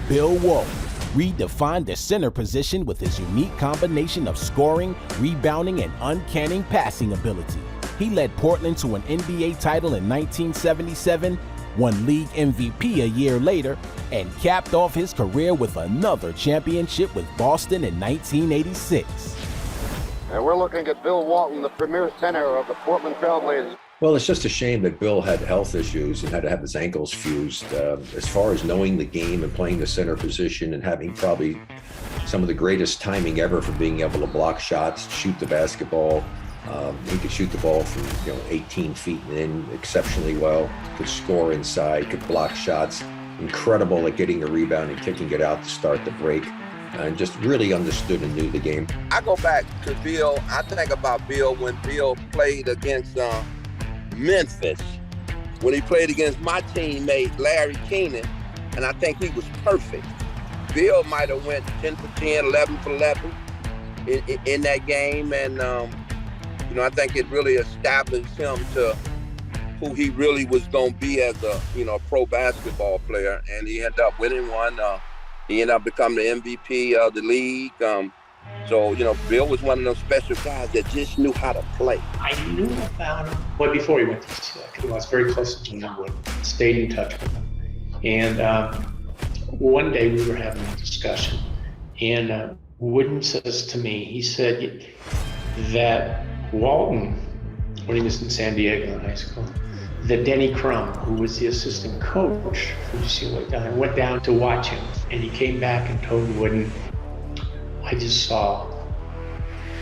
Bill Walton redefined the center position with his unique combination of scoring, rebounding, and uncanny passing ability. He led Portland to an NBA title in 1977, won league MVP a year later, and capped off his career with another championship with Boston in 1986. And we're looking at Bill Walton, the premier center of the Portland Trail Blazers. Well, it's just a shame that Bill had health issues and had to have his ankles fused. As far as knowing the game and playing the center position and having probably some of the greatest timing ever for being able to block shots, shoot the basketball. He could shoot the ball from 18 feet and in exceptionally well, could score inside, could block shots, incredible at getting a rebound and kicking it out to start the break, and just really understood and knew the game. I go back to Bill. I think about Bill when Bill played against Memphis, when he played against my teammate Larry Keenan, and I think he was perfect. Bill might have went 10 for 10, 11 for 11 in that game, and I think it really established him to who he really was going to be as a pro basketball player, and he ended up winning one. He ended up becoming the MVP of the league. So, Bill was one of those special guys that just knew how to play. I knew about him before he went to UCLA. I was very close to Jim Wood, stayed in touch with him. And one day we were having a discussion, and Wooden says to me, he said that Walton, when he was in San Diego in high school, that Denny Crum, who was the assistant coach for UCLA, went down to watch him. And he came back and told Wooden, I just saw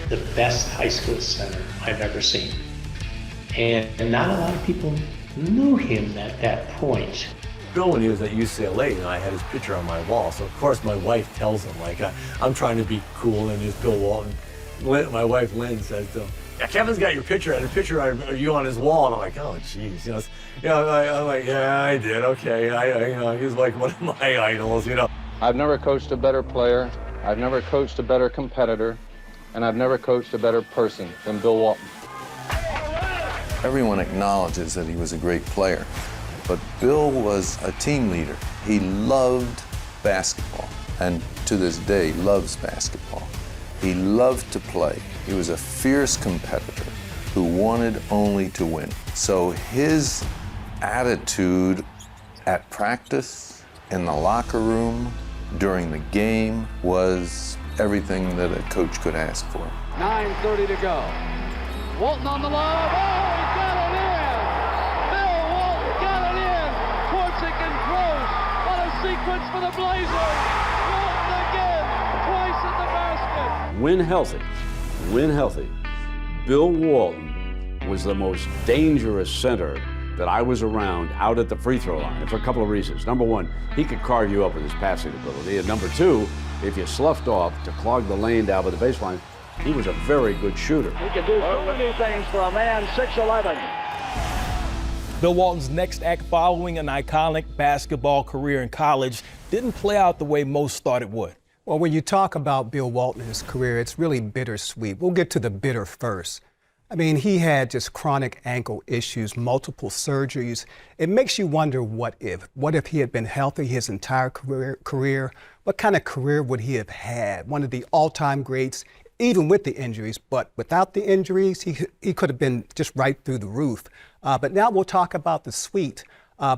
the best high school center I've ever seen. And not a lot of people knew him at that point. Bill, when he was at UCLA, I had his picture on my wall. So, of course, my wife tells him, I'm trying to be cool, and it's Bill Walton. My wife, Lynn, says to him, yeah, Kevin's got your picture, and a picture of you on his wall. And I'm like, oh, geez. I'm like, yeah, I did, okay. He's like one of my idols, I've never coached a better player. I've never coached a better competitor, and I've never coached a better person than Bill Walton. Everyone acknowledges that he was a great player, but Bill was a team leader. He loved basketball, and to this day loves basketball. He loved to play. He was a fierce competitor who wanted only to win. So his attitude at practice, in the locker room, during the game was everything that a coach could ask for. 9:30 to go. Walton on the lob. Oh, he got it in! Bill Walton got it in! Korczyk and Gross. What a sequence for the Blazers! Walton again, twice in the basket. When healthy, Bill Walton was the most dangerous center that I was around out at the free throw line, and for a couple of reasons. Number one, he could carve you up with his passing ability. And number two, if you sloughed off to clog the lane down by the baseline, he was a very good shooter. He can do so many things for a man 6'11". Bill Walton's next act following an iconic basketball career in college didn't play out the way most thought it would. Well, when you talk about Bill Walton and his career, it's really bittersweet. We'll get to the bitter first. I mean, he had just chronic ankle issues, multiple surgeries. It makes you wonder what if. What if he had been healthy his entire career? What kind of career would he have had? One of the all-time greats, even with the injuries. But without the injuries, he could have been just right through the roof. But now we'll talk about the sweet.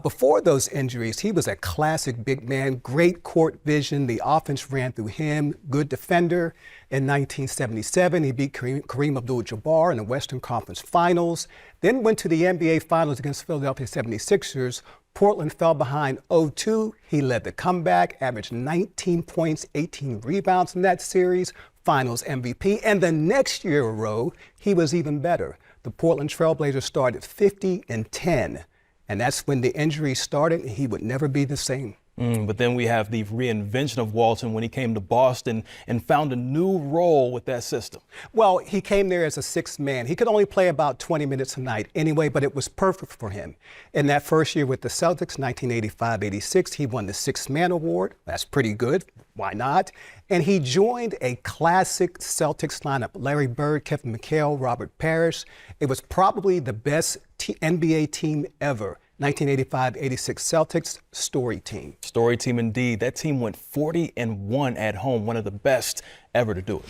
Before those injuries, he was a classic big man, great court vision. The offense ran through him, good defender. In 1977, he beat Kareem Abdul-Jabbar in the Western Conference Finals, then went to the NBA Finals against Philadelphia 76ers. Portland fell behind 0-2. He led the comeback, averaged 19 points, 18 rebounds in that series, Finals MVP. And the next year in a row, he was even better. The Portland Trail Blazers started 50-10. And that's when the injury started, and he would never be the same. But then we have the reinvention of Walton when he came to Boston and found a new role with that system. Well, he came there as a sixth man. He could only play about 20 minutes a night anyway, but it was perfect for him. In that first year with the Celtics, 1985-86, he won the sixth man award. That's pretty good. Why not? And he joined a classic Celtics lineup. Larry Bird, Kevin McHale, Robert Parrish. It was probably the best NBA team ever. 1985-86 Celtics, story team. Story team indeed. That team went 40-1 at home, one of the best ever to do it.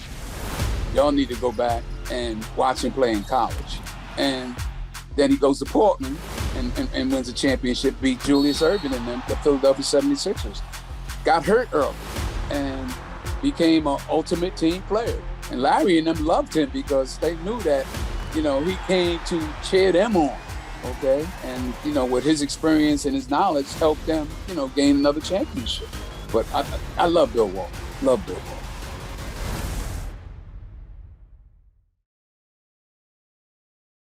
Y'all need to go back and watch him play in college. And then he goes to Portland and wins a championship, beat Julius Erving and them, the Philadelphia 76ers. Got hurt early and became an ultimate team player. And Larry and them loved him because they knew that, he came to cheer them on, okay? And, with his experience and his knowledge helped them, gain another championship. But I love Bill Walton. Love Bill Walton.